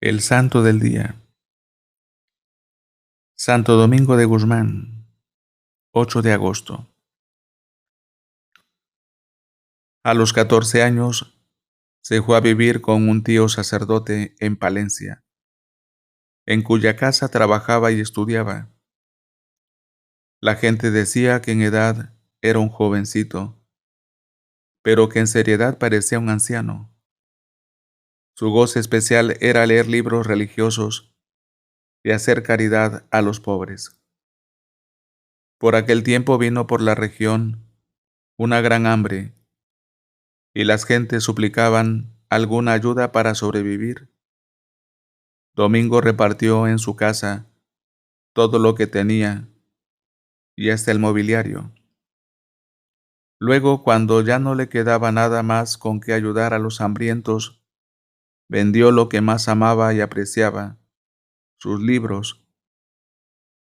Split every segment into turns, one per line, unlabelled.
El Santo del Día. Santo Domingo de Guzmán, 8 de agosto. A los 14 años se fue a vivir con un tío sacerdote en Palencia, en cuya casa trabajaba y estudiaba. La gente decía que en edad era un jovencito, pero que en seriedad parecía un anciano. Su goce especial era leer libros religiosos y hacer caridad a los pobres. Por aquel tiempo vino por la región una gran hambre, y las gentes suplicaban alguna ayuda para sobrevivir. Domingo repartió en su casa todo lo que tenía y hasta el mobiliario. Luego, cuando ya no le quedaba nada más con que ayudar a los hambrientos, vendió lo que más amaba y apreciaba, sus libros,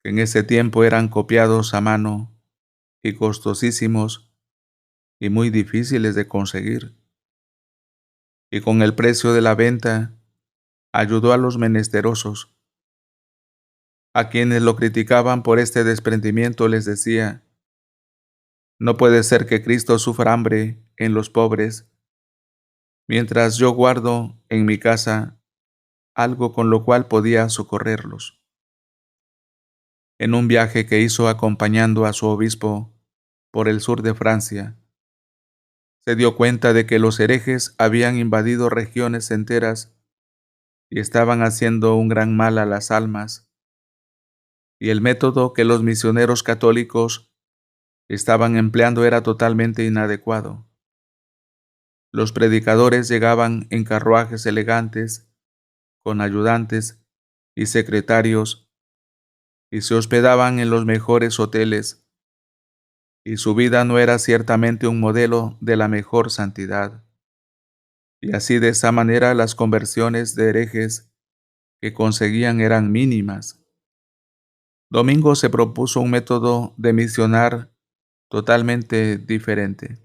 que en ese tiempo eran copiados a mano y costosísimos y muy difíciles de conseguir. Y con el precio de la venta ayudó a los menesterosos. A quienes lo criticaban por este desprendimiento les decía: no puede ser que Cristo sufra hambre en los pobres, mientras yo guardo en mi casa algo con lo cual podía socorrerlos. En un viaje que hizo acompañando a su obispo por el sur de Francia, se dio cuenta de que los herejes habían invadido regiones enteras y estaban haciendo un gran mal a las almas, y el método que los misioneros católicos estaban empleando era totalmente inadecuado. Los predicadores llegaban en carruajes elegantes, con ayudantes y secretarios, y se hospedaban en los mejores hoteles, y su vida no era ciertamente un modelo de la mejor santidad. Y así de esa manera las conversiones de herejes que conseguían eran mínimas. Domingo se propuso un método de misionar totalmente diferente.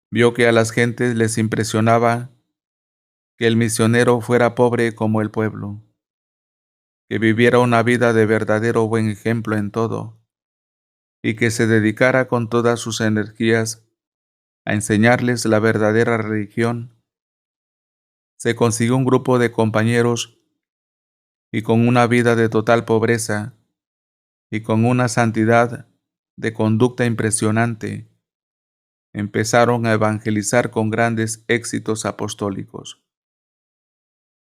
Vio que a las gentes les impresionaba que el misionero fuera pobre como el pueblo, que viviera una vida de verdadero buen ejemplo en todo, y que se dedicara con todas sus energías a enseñarles la verdadera religión. Se consiguió un grupo de compañeros y con una vida de total pobreza y con una santidad de conducta impresionante, empezaron a evangelizar con grandes éxitos apostólicos.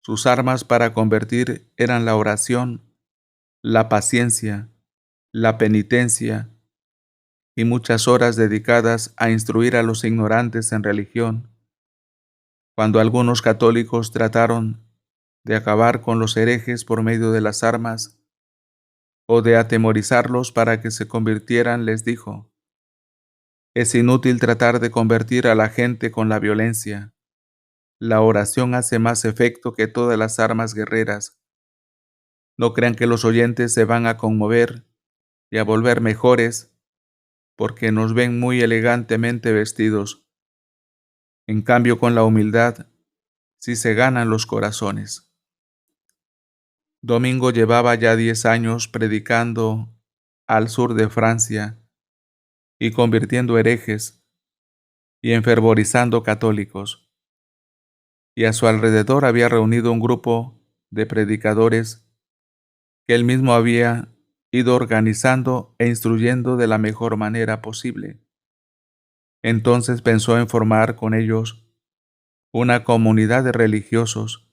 Sus armas para convertir eran la oración, la paciencia, la penitencia y muchas horas dedicadas a instruir a los ignorantes en religión. Cuando algunos católicos trataron de acabar con los herejes por medio de las armas o de atemorizarlos para que se convirtieran, les dijo: es inútil tratar de convertir a la gente con la violencia. La oración hace más efecto que todas las armas guerreras. No crean que los oyentes se van a conmover y a volver mejores porque nos ven muy elegantemente vestidos. En cambio, con la humildad sí se ganan los corazones. Domingo llevaba ya 10 años predicando al sur de Francia y convirtiendo herejes y enfervorizando católicos, y a su alrededor había reunido un grupo de predicadores que él mismo había ido organizando e instruyendo de la mejor manera posible. Entonces pensó en formar con ellos una comunidad de religiosos,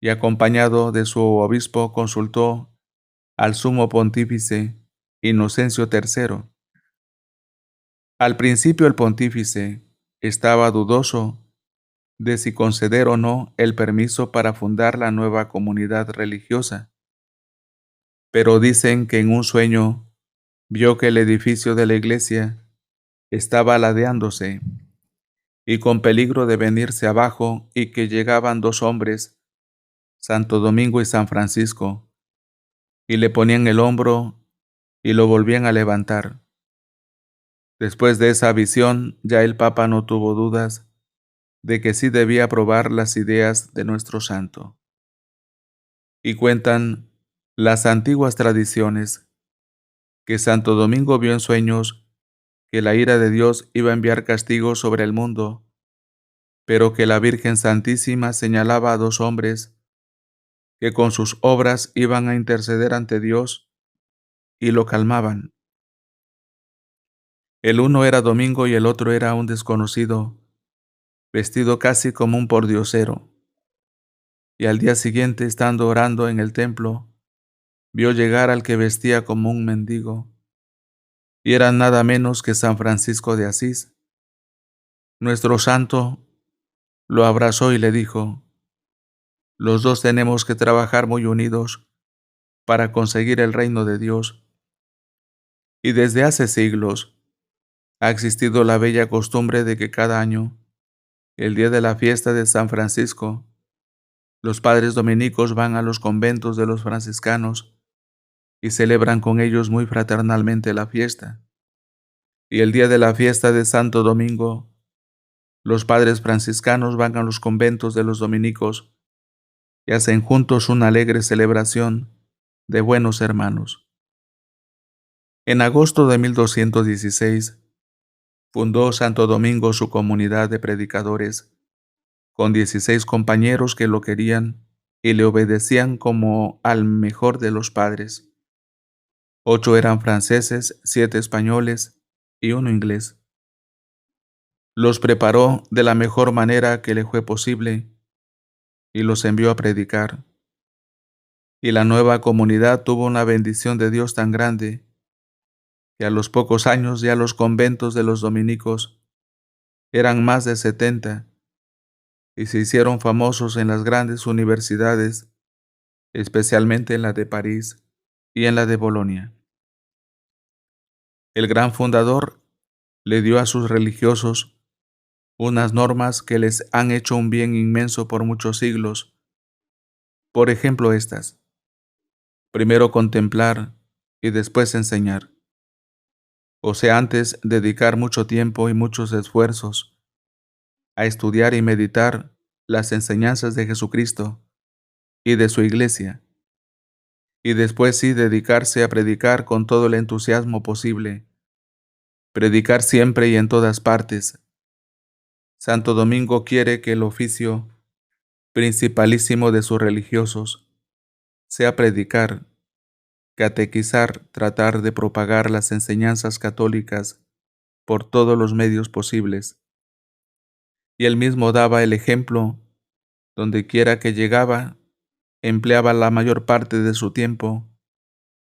y acompañado de su obispo consultó al sumo pontífice Inocencio III. Al principio el pontífice estaba dudoso de si conceder o no el permiso para fundar la nueva comunidad religiosa, pero dicen que en un sueño vio que el edificio de la iglesia estaba ladeándose y con peligro de venirse abajo, y que llegaban dos hombres, Santo Domingo y San Francisco, y le ponían el hombro y lo volvían a levantar. Después de esa visión, ya el Papa no tuvo dudas de que sí debía probar las ideas de nuestro santo. Y cuentan las antiguas tradiciones que Santo Domingo vio en sueños que la ira de Dios iba a enviar castigo sobre el mundo, pero que la Virgen Santísima señalaba a dos hombres que con sus obras iban a interceder ante Dios y lo calmaban. El uno era Domingo y el otro era un desconocido, vestido casi como un pordiosero. Y al día siguiente, estando orando en el templo, vio llegar al que vestía como un mendigo, y era nada menos que San Francisco de Asís. Nuestro santo lo abrazó y le dijo: los dos tenemos que trabajar muy unidos para conseguir el reino de Dios. Y desde hace siglos ha existido la bella costumbre de que cada año, el día de la fiesta de San Francisco, los padres dominicos van a los conventos de los franciscanos y celebran con ellos muy fraternalmente la fiesta. Y el día de la fiesta de Santo Domingo, los padres franciscanos van a los conventos de los dominicos y hacen juntos una alegre celebración de buenos hermanos. En agosto de 1216, fundó Santo Domingo su comunidad de predicadores, con 16 compañeros que lo querían y le obedecían como al mejor de los padres. 8 eran franceses, 7 españoles y 1 inglés. Los preparó de la mejor manera que le fue posible y los envió a predicar. Y la nueva comunidad tuvo una bendición de Dios tan grande que a los pocos años ya los conventos de los dominicos eran más de 70 y se hicieron famosos en las grandes universidades, especialmente en la de París y en la de Bolonia. El gran fundador le dio a sus religiosos unas normas que les han hecho un bien inmenso por muchos siglos. Por ejemplo, estas: primero contemplar y después enseñar. O sea, antes dedicar mucho tiempo y muchos esfuerzos a estudiar y meditar las enseñanzas de Jesucristo y de su iglesia, y después sí dedicarse a predicar con todo el entusiasmo posible, predicar siempre y en todas partes. Santo Domingo quiere que el oficio principalísimo de sus religiosos sea predicar, catequizar, tratar de propagar las enseñanzas católicas por todos los medios posibles. Y él mismo daba el ejemplo. Donde quiera que llegaba, empleaba la mayor parte de su tiempo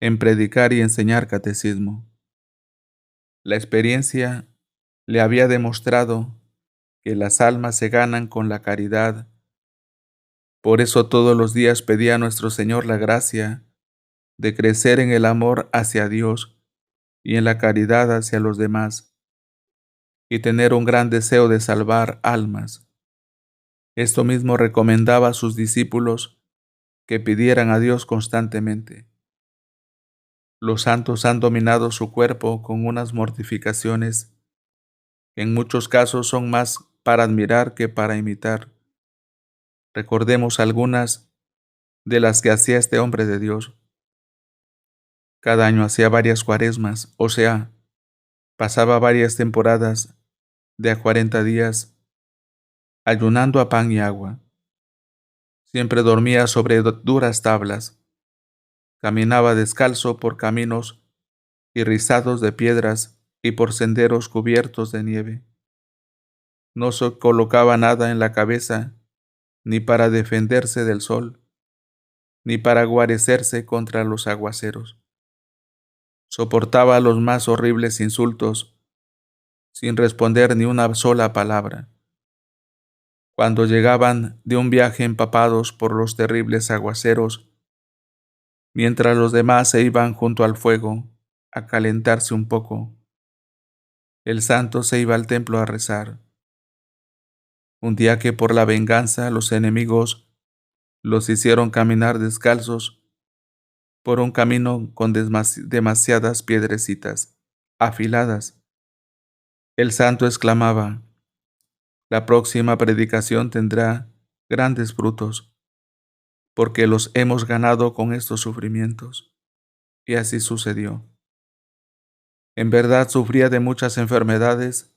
en predicar y enseñar catecismo. La experiencia le había demostrado que las almas se ganan con la caridad. Por eso todos los días pedía a nuestro Señor la gracia de crecer en el amor hacia Dios y en la caridad hacia los demás, y tener un gran deseo de salvar almas. Esto mismo recomendaba a sus discípulos que pidieran a Dios constantemente. Los santos han dominado su cuerpo con unas mortificaciones que en muchos casos son más para admirar que para imitar. Recordemos algunas de las que hacía este hombre de Dios. Cada año hacía varias cuaresmas, o sea, pasaba varias temporadas de a 40 días ayunando a pan y agua. Siempre dormía sobre duras tablas, caminaba descalzo por caminos irrizados de piedras y por senderos cubiertos de nieve. No se colocaba nada en la cabeza, ni para defenderse del sol, ni para guarecerse contra los aguaceros. Soportaba los más horribles insultos, sin responder ni una sola palabra. Cuando llegaban de un viaje empapados por los terribles aguaceros, mientras los demás se iban junto al fuego a calentarse un poco, el santo se iba al templo a rezar. Un día que por la venganza los enemigos los hicieron caminar descalzos por un camino con demasiadas piedrecitas afiladas, el santo exclamaba: La próxima predicación tendrá grandes frutos, porque los hemos ganado con estos sufrimientos. Y así sucedió. En verdad sufría de muchas enfermedades,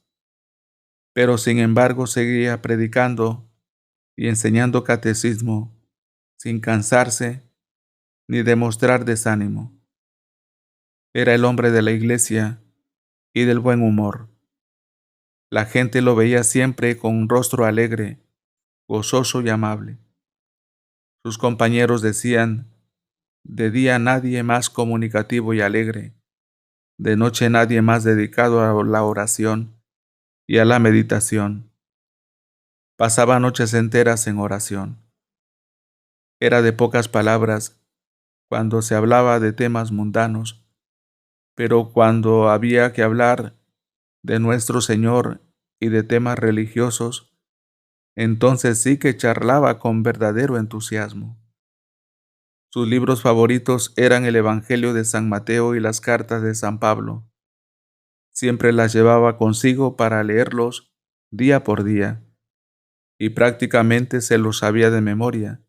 pero sin embargo seguía predicando y enseñando catecismo sin cansarse ni demostrar desánimo. Era el hombre de la iglesia y del buen humor. La gente lo veía siempre con un rostro alegre, gozoso y amable. Sus compañeros decían, de día nadie más comunicativo y alegre, de noche nadie más dedicado a la oración y a la meditación. Pasaba noches enteras en oración. Era de pocas palabras cuando se hablaba de temas mundanos, pero cuando había que hablar de nuestro Señor y de temas religiosos, entonces sí que charlaba con verdadero entusiasmo. Sus libros favoritos eran el Evangelio de San Mateo y las cartas de San Pablo. Siempre las llevaba consigo para leerlos día por día, y prácticamente se los sabía de memoria.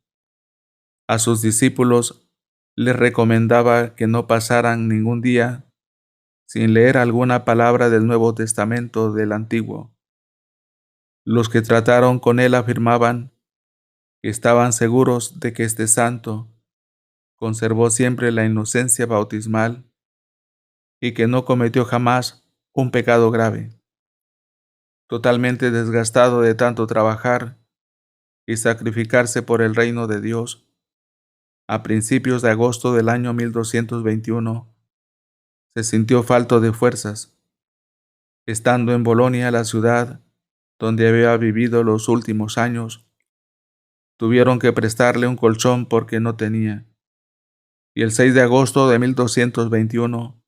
A sus discípulos les recomendaba que no pasaran ningún día sin leer alguna palabra del Nuevo Testamento o del Antiguo. Los que trataron con él afirmaban que estaban seguros de que este santo conservó siempre la inocencia bautismal y que no cometió jamás un pecado grave. Totalmente desgastado de tanto trabajar y sacrificarse por el reino de Dios, a principios de agosto del año 1221, se sintió falto de fuerzas. Estando en Bolonia, la ciudad donde había vivido los últimos años, tuvieron que prestarle un colchón porque no tenía. Y el 6 de agosto de 1221,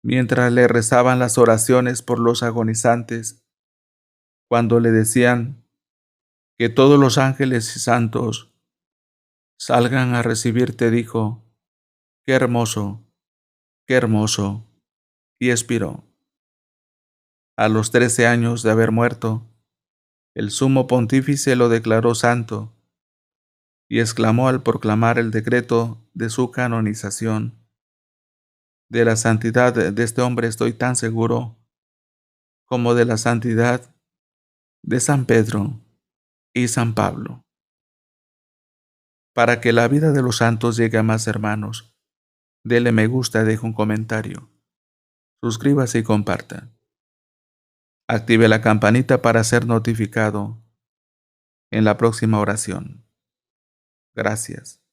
mientras le rezaban las oraciones por los agonizantes, cuando le decían que todos los ángeles y santos salgan a recibirte, dijo, qué hermoso, y expiró. A los 13 años de haber muerto, el sumo pontífice lo declaró santo y exclamó al proclamar el decreto de su canonización: de la santidad de este hombre estoy tan seguro como de la santidad de San Pedro y San Pablo. Para que la vida de los santos llegue a más hermanos, dele me gusta y deje un comentario. Suscríbase y comparta. Active la campanita para ser notificado en la próxima oración. Gracias.